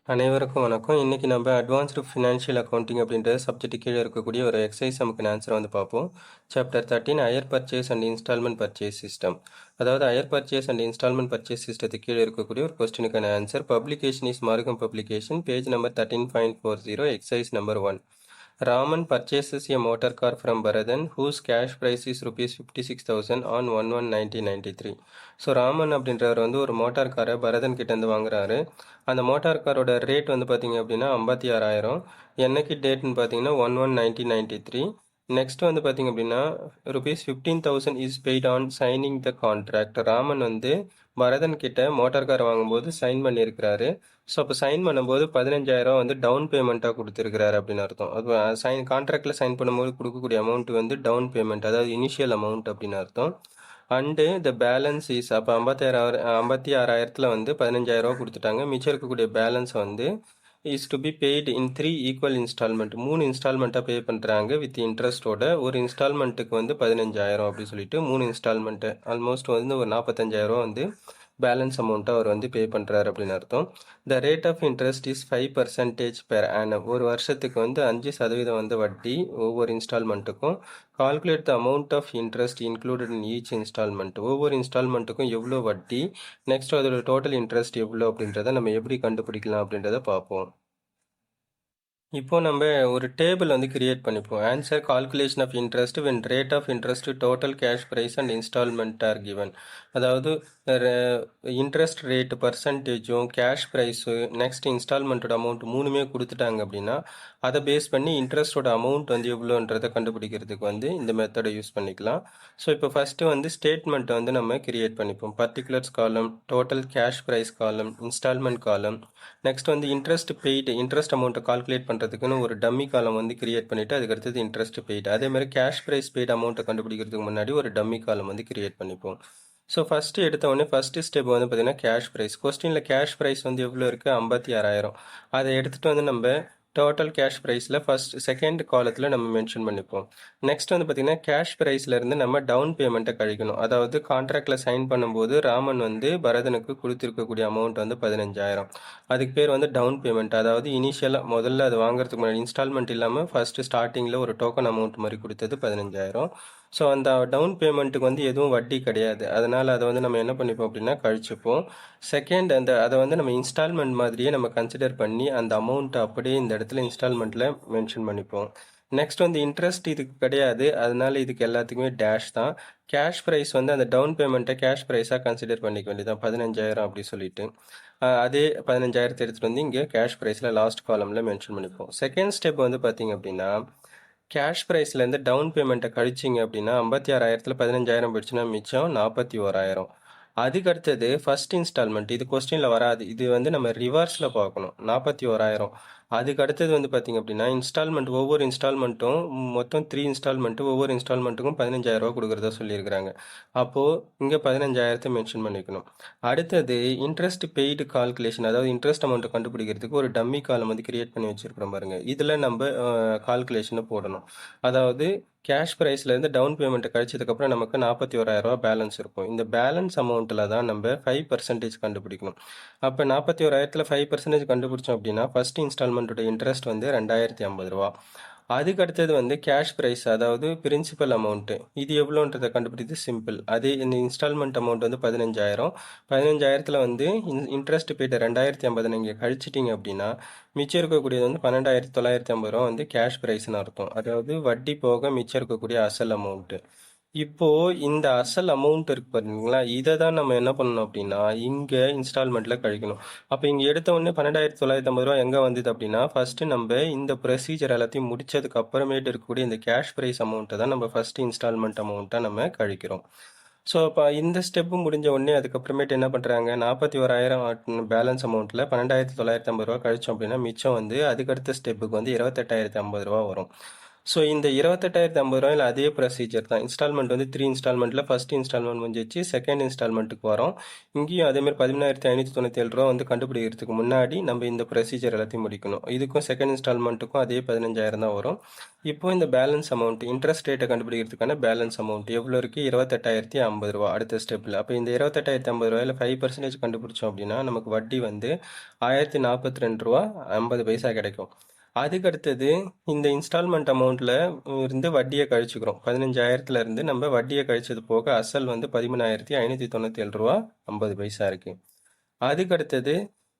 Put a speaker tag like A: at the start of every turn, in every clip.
A: அனைவருக்கும் வணக்கம். இன்னைக்கு நம்ம அட்வான்ஸ்டு ஃபினான்ஷியல் அக்கவுண்டிங் அப்படின்ற சப்ஜெக்ட் கீழே இருக்கக்கூடிய ஒரு எக்ஸசைஸ் நமக்கு ஆன்சர் வந்து பார்ப்போம். Chapter 13 hire purchase and instalment purchase system. அதாவது hire purchase and instalment purchase சிஸ்டத்துக்கு கீழே இருக்கக்கூடிய ஒரு கொஸ்டினுக்கான answer. Publication is Margham publication, page number 13.40, exercise number 1. Raman purchases a motor car from Bharathan whose cash price is rupees 56,000 on 1/1/1993. So Raman அப்படின்றவர் வந்து ஒரு motor காரை பரதன் கிட்டேருந்து வாங்குறாரு. அந்த மோட்டார் காரோட ரேட் வந்து பார்த்தீங்க அப்படின்னா 56,000. என்னைக்கு டேட்னு பார்த்தீங்கன்னா 1/1/1993. நெக்ஸ்ட் வந்து பார்த்தீங்க அப்படின்னா rupees 15,000 is paid on signing the contract. Raman வந்து பரதன் கிட்ட மோட்டார் கார் வாங்கும்போது சைன் பண்ணியிருக்கிறாரு. ஸோ அப்போ சைன் பண்ணும்போது 15,000 வந்து டவுன் பேமெண்ட்டாக கொடுத்துருக்கிறாரு அப்படின்னு அர்த்தம். அது கான்ட்ராக்டில் சைன் பண்ணும்போது கொடுக்கக்கூடிய அமௌண்ட் வந்து டவுன் பேமெண்ட், அதாவது இனிஷியல் அமௌண்ட் அப்படின்னு அர்த்தம். அண்டு த பேலன்ஸ் இஸ், அப்போ 56,000 வந்து 15,000 கொடுத்துட்டாங்க. மிச்சம் இருக்கக்கூடிய பேலன்ஸ் வந்து is to be paid in 3 equal instalment, 3 இன்ஸ்டால்மெண்ட்டாக பே பண்ணுறாங்க வித் இன்ட்ரெஸ்ட்டோட. ஒரு இன்ஸ்டால்மெண்ட்டுக்கு வந்து 15,000 அப்படின்னு சொல்லிட்டு 3 இன்ஸ்டால்மெண்ட்டு ஆல்மோஸ்ட் வந்து ஒரு 45,000 வந்து பேலன்ஸ் அமௌண்ட்டை அவர் வந்து பே பண்ணுறாரு அப்படின்னு அர்த்தம். The rate of interest is 5% per annum. ஒரு வருஷத்துக்கு வந்து 5% வந்து வட்டி ஒவ்வொரு இன்ஸ்டால்மெண்ட்டுக்கும். Calculate the amount of interest included in each instalment. ஒவ்வொரு இன்ஸ்டால்மெண்ட்டுக்கும் எவ்வளோ வட்டி, நெக்ஸ்ட் அதோட டோட்டல் இன்ட்ரெஸ்ட் எவ்வளோ அப்படின்றத நம்ம எப்படி கண்டுபிடிக்கலாம் அப்படின்றத பார்ப்போம். இப்போ நம்ம ஒரு டேபிள் வந்து கிரியேட் பண்ணிப்போம். Answer calculation of interest when rate of interest, total cash price and instalment are given. அதாவது இன்ட்ரெஸ்ட் ரேட்டு பர்சன்டேஜும் கேஷ் ப்ரைஸு நெக்ஸ்ட் இன்ஸ்டால்மெண்ட்டோட அமௌண்ட் மூணுமே கொடுத்துட்டாங்க அப்படின்னா அதை பேஸ் பண்ணி இன்ட்ரெஸ்ட்டோட அமௌண்ட் வந்து எவ்வளோன்றதை கண்டுபிடிக்கிறதுக்கு வந்து இந்த மெத்தடை யூஸ் பண்ணிக்கலாம். ஸோ இப்போ ஃபஸ்ட்டு வந்து ஸ்டேட்மெண்ட்டை வந்து நம்ம கிரியேட் பண்ணிப்போம். பர்டிகுலர்ஸ் காலம், டோட்டல் கேஷ் ப்ரைஸ் காலம், இன்ஸ்டால்மெண்ட் காலம். நெக்ஸ்ட் வந்து இன்ட்ரெஸ்ட் பெய்டு, இன்ட்ரெஸ்ட் அமௌண்ட்டை கால்குலேட் பண்ணுறதுக்குன்னு ஒரு டம்மி காலம் வந்து கிரியேட் பண்ணிவிட்டு அதுக்கடுத்தது இன்ட்ரெஸ்ட் பெய்டு. அதேமாதிரி கேஷ் ப்ரைஸ் பெய்டு அமௌண்ட்டை கண்டுபிடிக்கிறதுக்கு முன்னாடி ஒரு டம்மி காலம் வந்து கிரியேட் பண்ணிப்போம். ஸோ ஃபஸ்ட்டு எடுத்த உடனே ஃபஸ்ட்டு ஸ்டெப் வந்து பார்த்திங்கன்னா கேஷ் ப்ரைஸ். கொஸ்டினில் கேஷ் ப்ரைஸ் வந்து எவ்வளோ இருக்குது, 56,000. அதை எடுத்துகிட்டு வந்து நம்ம டோட்டல் கேஷ் ப்ரைஸில் செகண்ட் காலத்தில் நம்ம மென்ஷன் பண்ணிப்போம். நெக்ஸ்ட் வந்து பார்த்திங்கன்னா கேஷ் ப்ரைஸ்லேருந்து நம்ம டவுன் பேமெண்ட்டை கழிக்கணும். அதாவது கான்ட்ராக்டில் சைன் பண்ணும்போது ராமன் வந்து பரதனுக்கு கொடுத்துருக்கக்கூடிய அமௌண்ட் வந்து 15,000. அதுக்கு பேர் வந்து டவுன் பேமெண்ட். அதாவது இனிஷியலாக முதல்ல அது வாங்குறதுக்கு முன்னாடி இன்ஸ்டால்மெண்ட் இல்லாமல் ஃபஸ்ட்டு ஸ்டார்டிங்கில் ஒரு டோக்கன் அமௌண்ட் மாதிரி கொடுத்தது 15,000. ஸோ அந்த டவுன் பேமெண்ட்டுக்கு வந்து எதுவும் வட்டி கிடையாது. அதனால் அதை வந்து நம்ம என்ன பண்ணிப்போம் அப்படின்னா கழிச்சுப்போம். செகண்ட் அதை வந்து நம்ம இன்ஸ்டால்மெண்ட் மாதிரியே நம்ம கன்சிடர் பண்ணி அந்த அமௌண்ட்டை அப்படியே இந்த இடத்துல இன்ஸ்டால்மெண்ட்டில் மென்ஷன் பண்ணிப்போம். நெக்ஸ்ட் வந்து இன்ட்ரெஸ்ட் இதுக்கு கிடையாது, அதனால இதுக்கு எல்லாத்துக்குமே டேஷ் தான். கேஷ் ப்ரைஸ் வந்து அந்த டவுன் பேமெண்ட்டை கேஷ் ப்ரைஸாக கன்சிடர் பண்ணிக்க வேண்டியதான், 15,000 அப்படி சொல்லிட்டு. அதே 15,000 எடுத்துகிட்டு வந்து இங்கே கேஷ் ப்ரைஸில் லாஸ்ட் காலமில் மென்ஷன் பண்ணிப்போம். செகண்ட் ஸ்டெப் வந்து பார்த்திங்க அப்படின்னா கேஷ் ப்ரைஸ்லேருந்து டவுன் பேமெண்ட்டை கழிச்சிங்க அப்படின்னா 56,000ல் 15,000 போயிடுச்சுன்னா மிச்சம் 41,000. அதுக்கு அடுத்தது ஃபஸ்ட் இன்ஸ்டால்மெண்ட், இது கொஸ்டினில் வராது, இது வந்து நம்ம ரிவர்ஸில் பார்க்கணும். 41,000. அதுக்கு அடுத்தது வந்து பார்த்திங்க அப்படின்னா இன்ஸ்டால்மெண்ட், ஒவ்வொரு இன்ஸ்டால்மெண்ட்டும் மொத்தம் 3 இன்ஸ்டால்மெண்ட்டு, ஒவ்வொரு இன்ஸ்டால்மெண்ட்டுக்கும் 15,000 கொடுக்குறதா சொல்லியிருக்கிறாங்க. அப்போது இங்கே 15,000 மென்ஷன் பண்ணிக்கணும். அடுத்தது இன்ட்ரெஸ்ட் பெய்டு கால்குலேஷன், அதாவது இன்ட்ரெஸ்ட் அமௌண்ட்டை கண்டுபிடிக்கிறதுக்கு ஒரு டம்மி காலம் வந்து கிரியேட் பண்ணி வச்சுருக்கிறோம் பாருங்கள். இதில் நம்ம கால்குலேஷனை போடணும். அதாவது கேஷ் ப்ரைஸ்லேருந்து டவுன் பேமெண்ட்டை கழிச்சதுக்கப்புறம் நமக்கு 41,000 பேலன்ஸ் இருக்கும். இந்த பேலன்ஸ் அமௌண்ட்டில் தான் நம்ம 5% கண்டுபிடிக்கணும். அப்போ 41,000ல் 5% கண்டுபிடிச்சோம் அப்படின்னா ஃபஸ்ட் இன்ஸ்டால்மெண்ட்டோட இன்ட்ரெஸ்ட் வந்து 2,050 ரூபா. அதுக்கு அடுத்தது வந்து கேஷ் ப்ரைஸ், அதாவது பிரின்சிபல் அமௌண்ட்டு, இது எவ்வளோன்றதை கண்டுபிடித்து சிம்பிள். அதே இந்த இன்ஸ்டால்மெண்ட் அமௌண்ட் வந்து 15,000. 15,000ல் வந்து இன்ட்ரெஸ்ட் போய்ட்டு 2,050 நீங்கள் கழிச்சிட்டிங்க அப்படின்னா மிச்சம் இருக்கக்கூடியது வந்து 12,950 ரூபா வந்து கேஷ் ப்ரைஸ்னு அர்த்தம். அதாவது வட்டி போக மிச்சம் இருக்கக்கூடிய அசல் அமௌண்ட்டு. இப்போது இந்த அசல் அமௌண்ட் இருக்குது பார்த்தீங்களா, இதை தான் நம்ம என்ன பண்ணணும் அப்படின்னா இங்கே இன்ஸ்டால்மெண்ட்டில் கழிக்கணும். அப்போ இங்கே எடுத்த உடனே 12,950 ரூபா எங்கே வந்தது அப்படின்னா ஃபஸ்ட்டு நம்ம இந்த ப்ரொசீஜர் எல்லாத்தையும் முடிச்சதுக்கு அப்புறமேட்டு இருக்கக்கூடிய இந்த கேஷ் ப்ரைஸ் அமௌண்ட்டை தான் நம்ம ஃபஸ்ட்டு இன்ஸ்டால்மெண்ட் அமௌண்ட்டை நம்ம கழிக்கிறோம். ஸோ இப்போ இந்த ஸ்டெப்பு முடிஞ்ச உடனே அதுக்கப்புறமேட்டு என்ன பண்ணுறாங்க, 41,000 பேலன்ஸ் அமௌண்ட்டில் 12,950 ரூபா கழிச்சோம் அப்படின்னா மிச்சம் வந்து அதுக்கடுத்த ஸ்டெப்புக்கு வந்து 28,050 ரூபா வரும். ஸோ இந்த 28,050 அதே ப்ரொசீஜர் தான். இன்ஸ்டால்மெண்ட் வந்து 3 இன்ஸ்டால்மெண்ட்டில் ஃபஸ்ட் இன்ஸ்டால்மெண்ட் முடிஞ்சிச்சு, செகண்ட் இன்ஸ்டால்மெண்ட்டுக்கு வரோம். இங்கேயும் அதேமாதிரி 13,597 வந்து கண்டுபிடிக்கிறதுக்கு முன்னாடி நம்ம இந்த ப்ரொசீஜர் எல்லாத்தையும் முடிக்கணும். இதுக்கும் செகண்ட் இன்ஸ்டால்மெண்ட்டுக்கும் அதே 15,000 தான் வரும். இப்போ இந்த பேலன்ஸ் அமௌண்ட் இன்ட்ரெஸ்ட் ரேட்டை கண்டுபிடிக்கிறதுக்கான பேலன்ஸ் அமௌண்ட் எவ்வளோ இருக்குது? 28,050 அடுத்த ஸ்டெப்பில். அப்போ இந்த 28,050 5% கண்டுபிடிச்சோம் அப்படின்னா நமக்கு வட்டி வந்து 1,042 50 கிடைக்கும். அதுக்கு அடுத்தது இந்த இன்ஸ்டால்மெண்ட் அமௌண்ட்டில் இருந்து வட்டியை கழிச்சுக்கிறோம். 15,000 இருந்து நம்ம வட்டியை கழிச்சது போக அசல் வந்து 13,597 இருக்குது. அதுக்கு அடுத்தது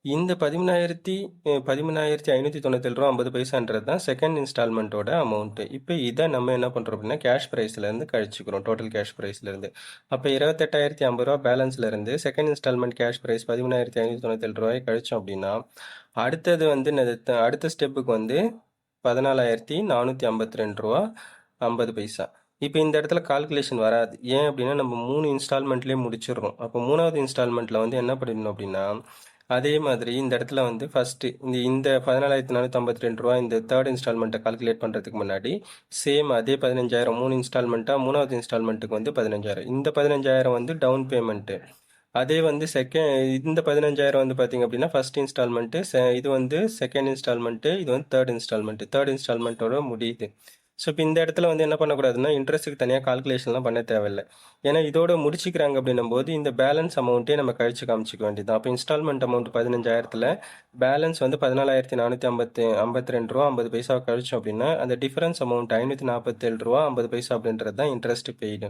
A: இந்த 13,597 தான் செகண்ட் இன்ஸ்டால்மெண்ட்டோட அமௌண்ட்டு. இப்போ இதை நம்ம என்ன பண்ணுறோம் அப்படின்னா கேஷ் ப்ரைஸ்லேருந்து கழிச்சுக்கிறோம், டோட்டல் கேஷ் ப்ரைஸ்லேருந்து. அப்போ 28,050 பேலன்ஸ்லேருந்து செகண்ட் இன்ஸ்டால்மெண்ட் கேஷ் ப்ரைஸ் 13,597 கழிச்சோம் அப்படின்னா அடுத்தது வந்து அடுத்த ஸ்டெப்புக்கு வந்து 14,452 இப்போ இந்த இடத்துல கால்குலேஷன் வராது. ஏன் அப்படின்னா நம்ம 3 இன்ஸ்டால்மெண்ட்லேயே முடிச்சிடுறோம். அப்போ 3வது இன்ஸ்டால்மெண்ட்டில் வந்து என்ன பண்ணிடணும் அப்படின்னா அதே மாதிரி இந்த இடத்துல வந்து ஃபஸ்ட்டு இந்த 14,452 இந்த தேர்ட் இன்ஸ்டால்மெண்ட்டை கால்குலேட் பண்ணுறதுக்கு முன்னாடி சேம் அதே 15,000 3 இன்ஸ்டால்மெண்ட்டாக 3வது இன்ஸ்டால்மெண்ட்டுக்கு வந்து 15,000. இந்த 15,000 வந்து டவுன் பேமெண்ட்டு. அதே வந்து இந்த 15,000 வந்து பார்த்தீங்க அப்படின்னா ஃபர்ஸ்ட் இன்ஸ்டால்மெண்ட்டு, இது வந்து செகண்ட் இன்ஸ்டால்மெண்ட்டு, இது வந்து தேர்ட் இன்ஸ்டால்மெண்ட்டோட முடியுது. ஸோ இப்போ இந்த இடத்துல வந்து என்ன பண்ணக்கூடாதுன்னா இன்ட்ரெஸ்ட்டுக்கு தனியாக கால்குலேஷன்லாம் பண்ண தேவையில்லை. ஏன்னா இதோட முடிச்சிக்கிறாங்க அப்படின்னும் போது இந்த பேலன்ஸ் அமௌண்ட்டே நம்ம கழிச்சு காமிச்சிக்க வேண்டியது. அப்போ இன்ஸ்டால்மெண்ட் அமௌண்ட் 15,000 பேலன்ஸ் வந்து 14,452 கழிச்சோம் அப்படின்னா அந்த டிஃபரன்ஸ் அமௌண்ட் 547 அப்படின்றது தான் இன்ட்ரெஸ்ட் பெய்டு.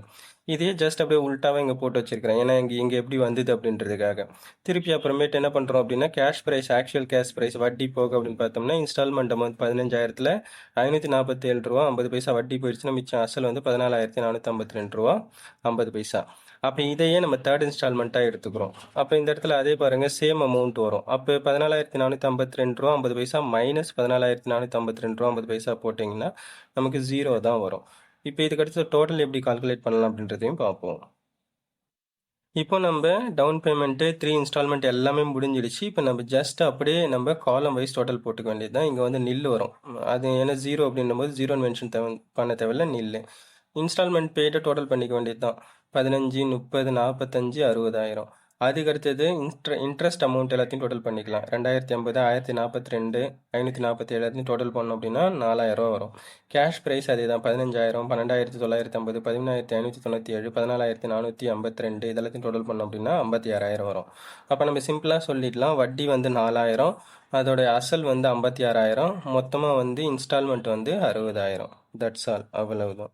A: இதே ஜஸ்ட் அப்படியே உள்டாவே இங்கே போட்டு வச்சிருக்கிறேன். ஏன்னா இங்கே எப்படி வந்தது அப்படின்றதுக்காக. திருப்பி அப்புறமேட்டு என்ன பண்ணுறோம் அப்படின்னா cash price actual cash price வட்டி போக அப்படின்னு பார்த்தோம்னா இன்ஸ்டால்மெண்ட் அமௌண்ட் 15,000 547 வட்டி போயிடுச்சுன்னா மிச்சம் அசல் வந்து 14,452 அப்போ இதையே நம்ம தேர்ட் இன்ஸ்டால்மெண்ட்டாக எடுத்துக்கிறோம். அப்போ இந்த இடத்துல அதே பாருங்கள் சேம் அமௌண்ட் வரும். அப்போ 14,452 மைனஸ் 14,452 போட்டிங்கன்னா நமக்கு 0 தான் வரும். இப்போ இதுக்கடுத்து டோட்டல் எப்படி கால்குலேட் பண்ணலாம் அப்படின்றதையும் பார்ப்போம். இப்போ நம்ம டவுன் பேமெண்ட்டு 3 இன்ஸ்டால்மெண்ட் எல்லாமே முடிஞ்சிடுச்சு. இப்போ நம்ம ஜஸ்ட் அப்படியே நம்ம காலம் வைஸ் டோட்டல் போட்டுக்க வேண்டியது தான். இங்கே வந்து நில் வரும். அது ஏன்னா 0 அப்படின்னும் போது 0 மென்ஷன் பண்ண தேவையில்ல, நில். இன்ஸ்டால்மெண்ட் பெய்டை டோட்டல் பண்ணிக்க வேண்டியது தான். 15, 30, 45, 60,000. அதுக்கு அடுத்தது இன்ட்ரெஸ்ட் அமௌண்ட் எல்லாத்தையும் டோட்டல் பண்ணிக்கலாம். 2,050, 1,042, 547 எல்லாத்தையும் டோட்டல் பண்ணோம் அப்படின்னா 4,000 வரும். கேஷ் ப்ரைஸ் அதே தான். 15,000, 12,950, 13,597, 14,452 இதெல்லாத்தையும் டோட்டல் பண்ணோம் அப்படின்னா 56,000 வரும். அப்போ நம்ம சிம்பிளாக சொல்லிடலாம், வட்டி வந்து 4,000, அதோடைய அசல் வந்து 56,000, மொத்தமாக வந்து இன்ஸ்டால்மெண்ட் வந்து 60,000. தட்ஸ் ஆல், அவ்வளவுதான்.